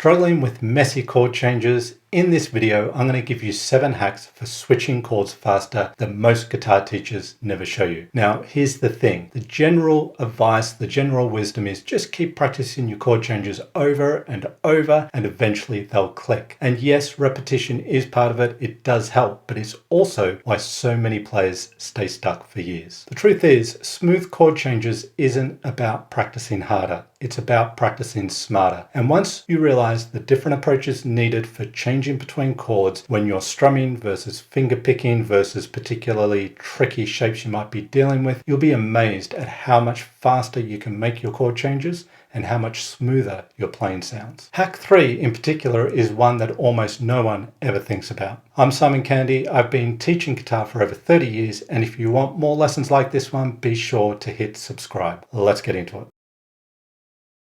Struggling with messy chord changes? In this video, I'm going to give you 7 hacks for switching chords faster that most guitar teachers never show you. Now, here's the thing. The general advice, the general wisdom is just keep practicing your chord changes over and over, and eventually they'll click. And yes, repetition is part of it. It does help, but it's also why so many players stay stuck for years. The truth is, smooth chord changes isn't about practicing harder. It's about practicing smarter. And once you realize the different approaches needed for changing between chords when you're strumming versus finger picking versus particularly tricky shapes you might be dealing with, you'll be amazed at how much faster you can make your chord changes and how much smoother your playing sounds. Hack 3 in particular is one that almost no one ever thinks about. I'm Simon Candy. I've been teaching guitar for over 30 years, and if you want more lessons like this one, be sure to hit subscribe. Let's get into it.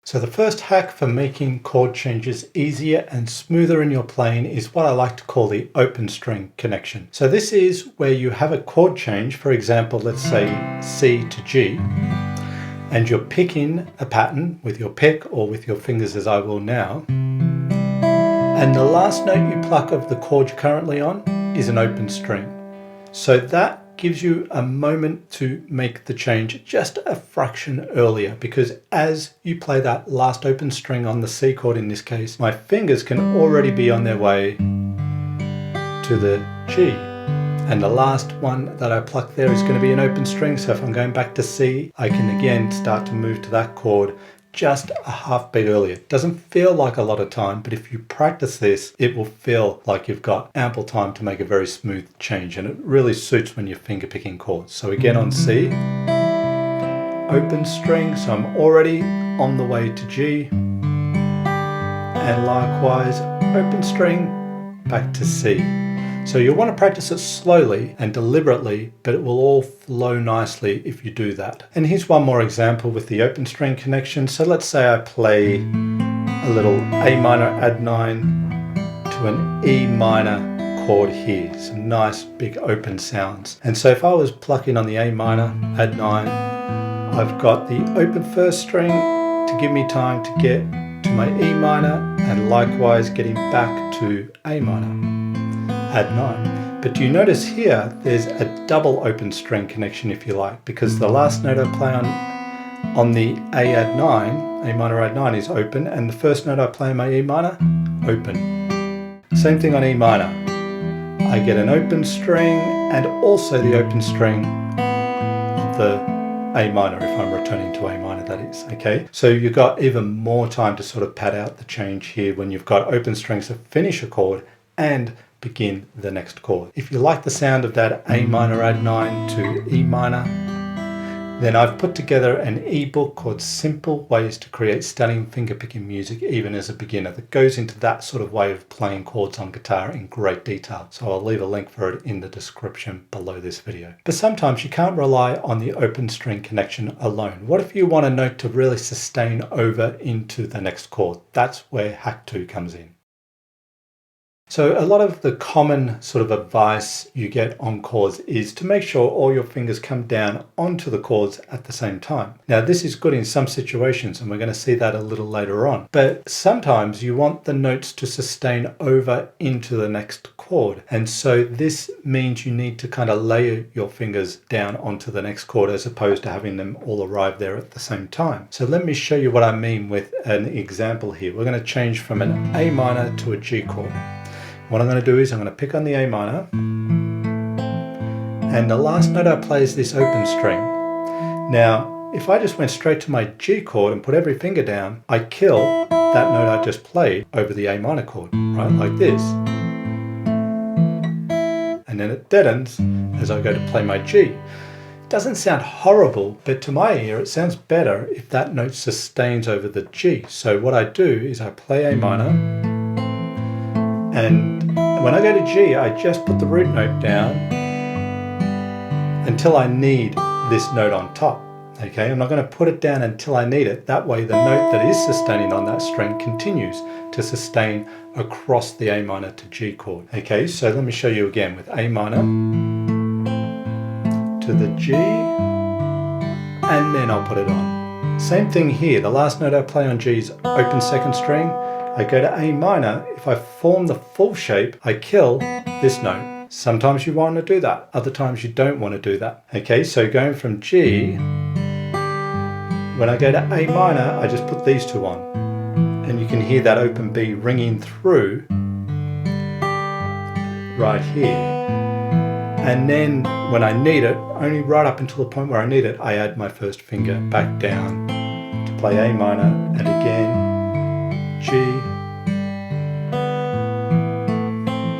So the first hack for making chord changes easier and smoother in your playing is what I like to call the open string connection. So this is where you have a chord change, for example, let's say C to G, and you're picking a pattern with your pick or with your fingers as I will now, and the last note you pluck of the chord you're currently on is an open string. So that gives you a moment to make the change just a fraction earlier, because as you play that last open string on the C chord in this case, my fingers can already be on their way to the G. And the last one that I pluck there is going to be an open string. So if I'm going back to C, I can again start to move to that chord just a half beat earlier. It doesn't feel like a lot of time, but if you practice this, it will feel like you've got ample time to make a very smooth change, and it really suits when you're finger picking chords. So again on C, open string, so I'm already on the way to G, and likewise open string back to C. So you'll want to practice it slowly and deliberately, but it will all flow nicely if you do that. And here's one more example with the open string connection. So let's say I play a little A minor add 9 to an E minor chord here. Some nice big open sounds. And so if I was plucking on the A minor add 9, I've got the open first string to give me time to get to my E minor, and likewise getting back to A minor. Add 9. But do you notice here there's a double open string connection, if you like, because the last note I play on the A add 9, A minor add 9, is open, and the first note I play on my E minor, open. Same thing on E minor. I get an open string and also the open string of the A minor if I'm returning to A minor, that is, okay? So you've got even more time to sort of pad out the change here when you've got open strings to finish a chord and begin the next chord. If you like the sound of that A minor add 9 to E minor, then I've put together an ebook called Simple Ways to Create Stunning Fingerpicking Music Even as a Beginner that goes into that sort of way of playing chords on guitar in great detail. So I'll leave a link for it in the description below this video. But sometimes you can't rely on the open string connection alone. What if you want a note to really sustain over into the next chord? That's where hack 2 comes in. So a lot of the common sort of advice you get on chords is to make sure all your fingers come down onto the chords at the same time. Now this is good in some situations, and we're going to see that a little later on. But sometimes you want the notes to sustain over into the next chord. And so this means you need to kind of layer your fingers down onto the next chord as opposed to having them all arrive there at the same time. So let me show you what I mean with an example here. We're going to change from an A minor to a G chord. What I'm going to do is I'm going to pick on the A minor, and the last note I play is this open string. Now, if I just went straight to my G chord and put every finger down, I kill that note I just played over the A minor chord, right, like this. And then it deadens as I go to play my G. It doesn't sound horrible, but to my ear it sounds better if that note sustains over the G. So what I do is I play A minor, and when I go to G, I just put the root note down until I need this note on top. Okay, I'm not going to put it down until I need it. That way the note that is sustaining on that string continues to sustain across the A minor to G chord. Okay, so let me show you again with A minor to the G, and then I'll put it on. Same thing here, the last note I play on G is open second string, I go to A minor. If I form the full shape, I kill this note. Sometimes you want to do that. Other times you don't want to do that. Okay, so going from G, when I go to A minor, I just put these two on. And you can hear that open B ringing through right here. And then when I need it, only right up until the point where I need it, I add my first finger back down to play A minor, and again, G.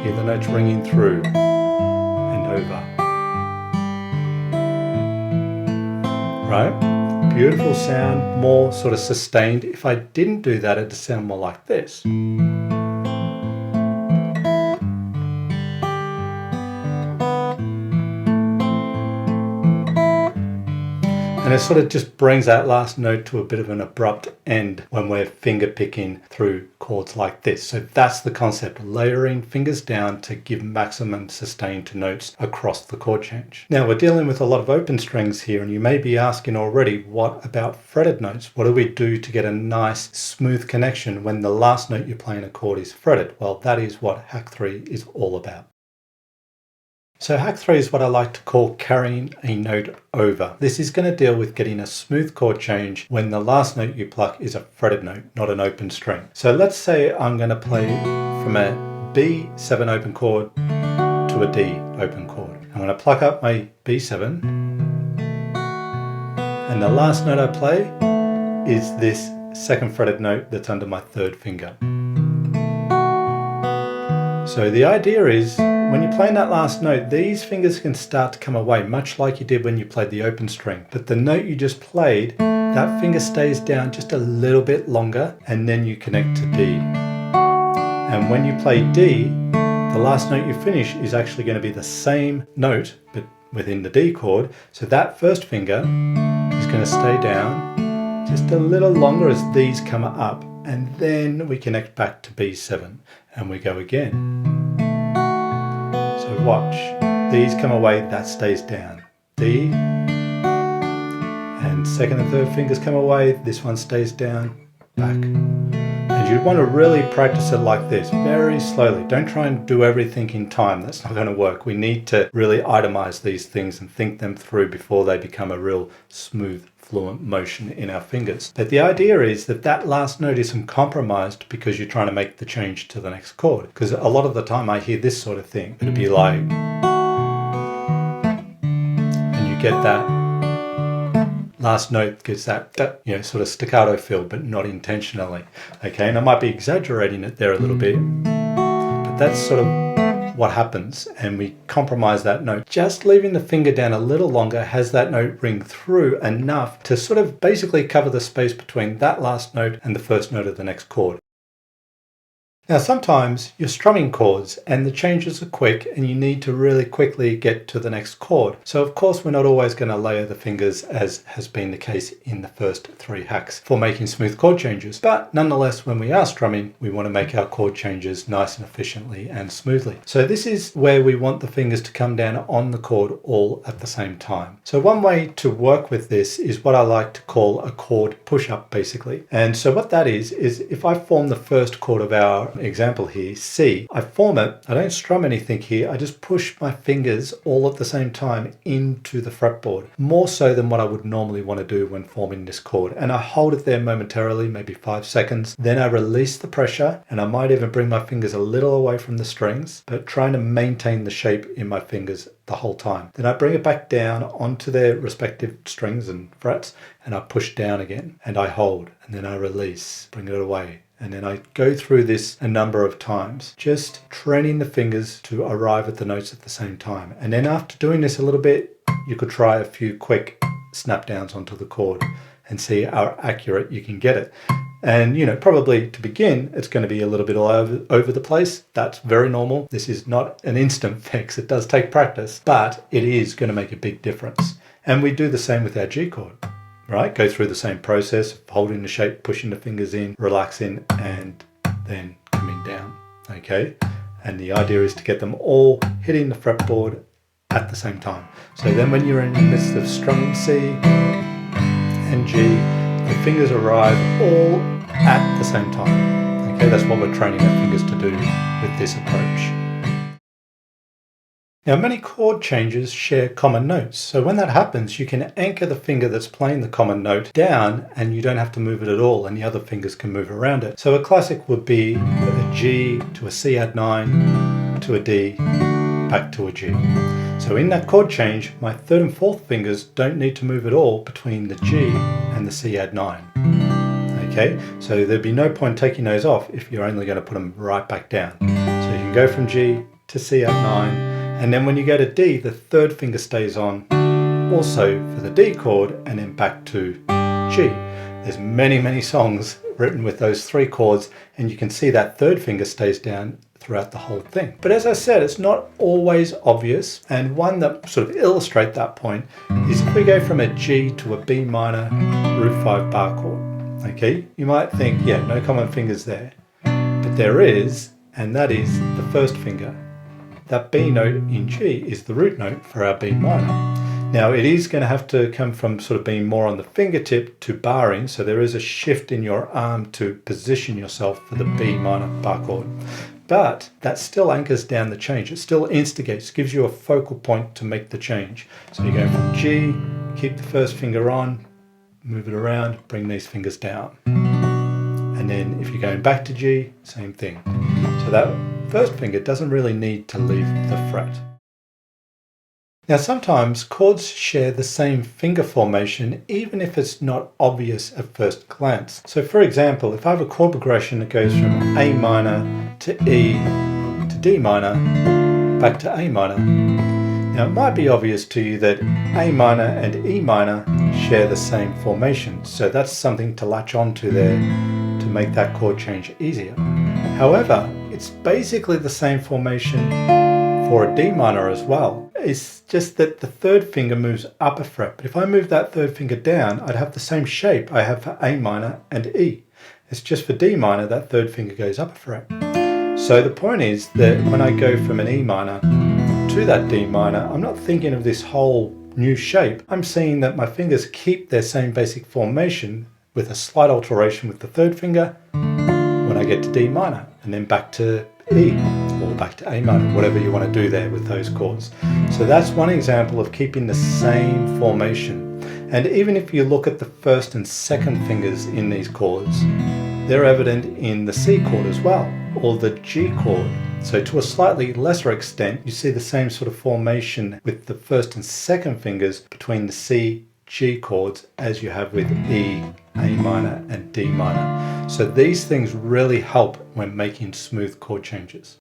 Hear the notes ringing through and over. Right? Beautiful sound, more sort of sustained. If I didn't do that, it'd sound more like this. And it sort of just brings that last note to a bit of an abrupt end when we're finger picking through chords like this. So that's the concept, layering fingers down to give maximum sustain to notes across the chord change. Now we're dealing with a lot of open strings here, and you may be asking already, what about fretted notes? What do we do to get a nice smooth connection when the last note you're playing a chord is fretted? Well, that is what hack 3 is all about. So hack 3 is what I like to call carrying a note over. This is going to deal with getting a smooth chord change when the last note you pluck is a fretted note, not an open string. So let's say I'm going to play from a B7 open chord to a D open chord. I'm going to pluck up my B7, and the last note I play is this second fretted note that's under my third finger. So the idea is, when you're playing that last note, these fingers can start to come away, much like you did when you played the open string. But the note you just played, that finger stays down just a little bit longer, and then you connect to D. And when you play D, the last note you finish is actually going to be the same note, but within the D chord. So that first finger is going to stay down just a little longer as these come up, and then we connect back to B7, and we go again. So watch, these come away, that stays down. D, and second and third fingers come away, this one stays down, back. And you'd want to really practice it like this, very slowly. Don't try and do everything in time, that's not going to work. We need to really itemize these things and think them through before they become a real smooth, fluent motion in our fingers. But the idea is that that last note isn't compromised because you're trying to make the change to the next chord. Because a lot of the time I hear this sort of thing. It'd be like, and you get that last note gets that sort of staccato feel, but not intentionally. Okay, and I might be exaggerating it there a little bit, but that's sort of what happens, and we compromise that note. Just leaving the finger down a little longer has that note ring through enough to sort of basically cover the space between that last note and the first note of the next chord. Now sometimes you're strumming chords and the changes are quick and you need to really quickly get to the next chord. So of course we're not always going to layer the fingers as has been the case in the first 3 hacks for making smooth chord changes. But nonetheless, when we are strumming, we want to make our chord changes nice and efficiently and smoothly. So this is where we want the fingers to come down on the chord all at the same time. So one way to work with this is what I like to call a chord push-up basically. And so what that is if I form the first chord of our example here, C, I form it, I don't strum anything here, I just push my fingers all at the same time into the fretboard, more so than what I would normally want to do when forming this chord. And I hold it there momentarily, maybe 5 seconds, then I release the pressure, and I might even bring my fingers a little away from the strings, but trying to maintain the shape in my fingers the whole time. Then I bring it back down onto their respective strings and frets, and I push down again, and I hold, and then I release, bring it away. And then I go through this a number of times, just training the fingers to arrive at the notes at the same time. And then after doing this a little bit, you could try a few quick snap downs onto the chord and see how accurate you can get it. And probably to begin, it's going to be a little bit all over the place. That's very normal. This is not an instant fix. It does take practice, but it is going to make a big difference. And we do the same with our G chord. Right, go through the same process, holding the shape, pushing the fingers in, relaxing, and then coming down, okay? And the idea is to get them all hitting the fretboard at the same time. So then when you're in the midst of strumming C and G, the fingers arrive all at the same time, Okay, that's what we're training our fingers to do with this approach. Now, many chord changes share common notes. So when that happens, you can anchor the finger that's playing the common note down and you don't have to move it at all, and the other fingers can move around it. So a classic would be a G to a C add 9 to a D, back to a G. So in that chord change, my third and fourth fingers don't need to move at all between the G and the C add 9. Okay, so there'd be no point taking those off if you're only going to put them right back down. So you can go from G to C add 9. And then when you go to D, the third finger stays on also for the D chord, and then back to G. There's many songs written with those three chords, and you can see that third finger stays down throughout the whole thing. But as I said, it's not always obvious, and one that sort of illustrates that point is if we go from a G to a B minor root 5 bar chord. Okay, you might think, yeah, no common fingers there, but there is, and that is the first finger. That B note in G is the root note for our B minor. Now it is going to have to come from sort of being more on the fingertip to barring, so there is a shift in your arm to position yourself for the B minor bar chord. But that still anchors down the change. It still instigates, gives you a focal point to make the change. So you're going from G, keep the first finger on, move it around, bring these fingers down. And then if you're going back to G, same thing. So that first finger doesn't really need to leave the fret. Now sometimes chords share the same finger formation even if it's not obvious at first glance. So for example, if I have a chord progression that goes from A minor to E to D minor back to A minor, now it might be obvious to you that A minor and E minor share the same formation, so that's something to latch onto there to make that chord change easier. However, it's basically the same formation for a D minor as well. It's just that the third finger moves up a fret, but if I move that third finger down, I'd have the same shape I have for A minor and E. It's just for D minor, that third finger goes up a fret. So the point is that when I go from an E minor to that D minor, I'm not thinking of this whole new shape. I'm seeing that my fingers keep their same basic formation with a slight alteration with the third finger when I get to D minor, and then back to E or back to A minor, whatever you want to do there with those chords. So that's one example of keeping the same formation. And even if you look at the first and second fingers in these chords, they're evident in the C chord as well, or the G chord. So to a slightly lesser extent, you see the same sort of formation with the first and second fingers between the C, G chords as you have with E, A minor and D minor. So these things really help when making smooth chord changes.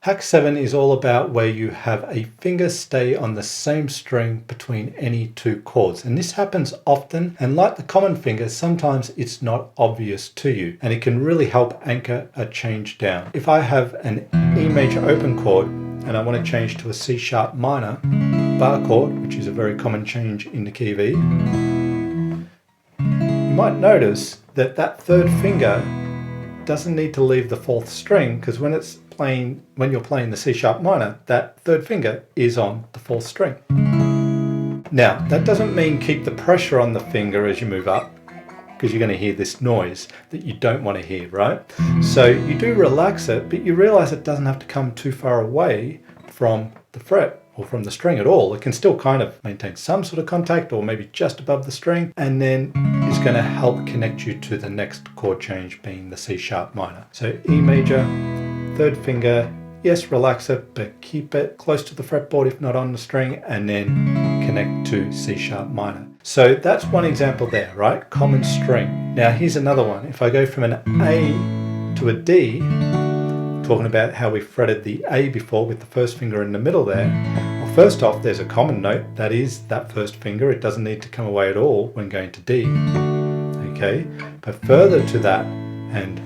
Hack 7 is all about where you have a finger stay on the same string between any two chords, and this happens often, and like the common finger, sometimes it's not obvious to you, and it can really help anchor a change down. If I have an E major open chord and I want to change to a C sharp minor bar chord, which is a very common change in the key of E, you might notice that that third finger doesn't need to leave the fourth string, because when you're playing the C sharp minor, that third finger is on the fourth string. Now, that doesn't mean keep the pressure on the finger as you move up, because you're going to hear this noise that you don't want to hear, right? So you do relax it, but you realize it doesn't have to come too far away from the fret or from the string at all. It can still kind of maintain some sort of contact, or maybe just above the string, and then it's going to help connect you to the next chord change, being the C sharp minor. So E major, third finger, yes, relax it, but keep it close to the fretboard if not on the string, and then connect to C sharp minor. So that's one example there, right? Common string. Now here's another one. If I go from an A to a D, talking about how we fretted the A before with the first finger in the middle there. Well, first off, there's a common note, that is that first finger. It doesn't need to come away at all when going to D. Okay, but further to that, and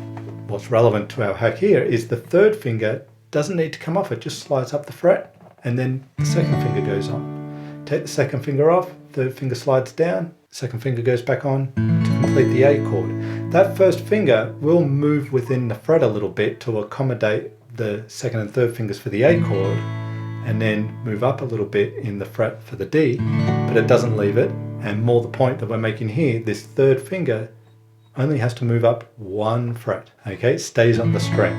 what's relevant to our hack here, is the third finger doesn't need to come off, it just slides up the fret, and then the second finger goes on. Take the second finger off, third finger slides down, second finger goes back on to complete the A chord. That first finger will move within the fret a little bit to accommodate the second and third fingers for the A chord, and then move up a little bit in the fret for the D, but it doesn't leave it. And more the point that we're making here, this third finger only has to move up 1 fret. Okay, it stays on the string.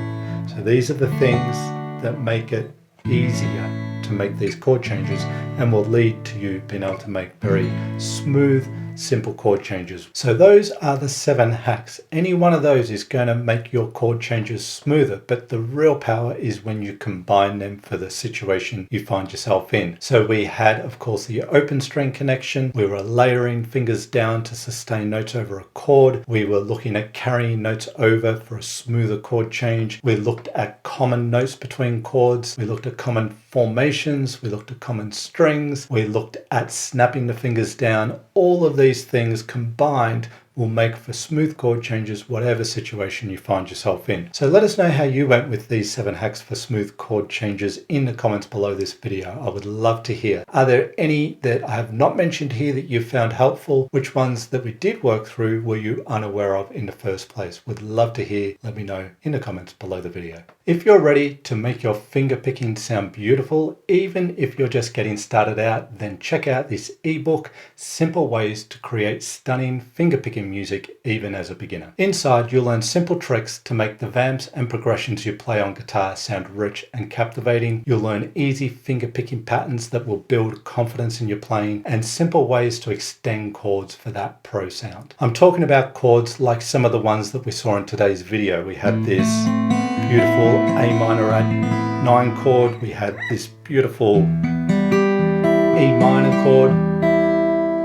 So these are the things that make it easier to make these chord changes and will lead to you being able to make very smooth, simple chord changes. So those are the 7 hacks. Any one of those is going to make your chord changes smoother, but the real power is when you combine them for the situation you find yourself in. So we had, of course, the open string connection. We were layering fingers down to sustain notes over a chord. We were looking at carrying notes over for a smoother chord change. We looked at common notes between chords. We looked at common formations. We looked at common strings. We looked at snapping the fingers down. All of these things combined will make for smooth chord changes whatever situation you find yourself in. So let us know how you went with these 7 hacks for smooth chord changes in the comments below this video. I would love to hear. Are there any that I have not mentioned here that you found helpful? Which ones that we did work through were you unaware of in the first place? Would love to hear. Let me know in the comments below the video. If you're ready to make your finger picking sound beautiful, even if you're just getting started out, then check out this ebook, Simple Ways to Create Stunning Finger Picking Music even as a beginner. Inside, you'll learn simple tricks to make the vamps and progressions you play on guitar sound rich and captivating. You'll learn easy finger picking patterns that will build confidence in your playing and simple ways to extend chords for that pro sound. I'm talking about chords like some of the ones that we saw in today's video. We had this beautiful A minor add 9 chord. We had this beautiful E minor chord.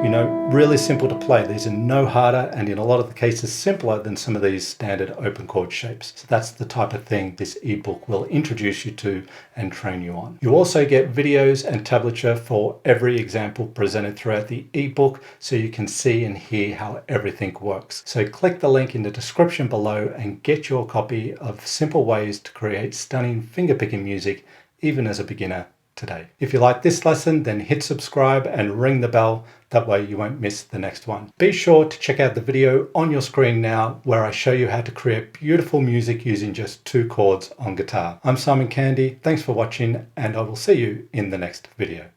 You know, really simple to play. These are no harder and in a lot of the cases simpler than some of these standard open chord shapes. So that's the type of thing this ebook will introduce you to and train you on. You also get videos and tablature for every example presented throughout the ebook so you can see and hear how everything works. So click the link in the description below and get your copy of Simple Ways to Create Stunning Fingerpicking Music even as a beginner today. If you like this lesson, then hit subscribe and ring the bell. That way you won't miss the next one. Be sure to check out the video on your screen now where I show you how to create beautiful music using just 2 chords on guitar. I'm Simon Candy. Thanks for watching and I will see you in the next video.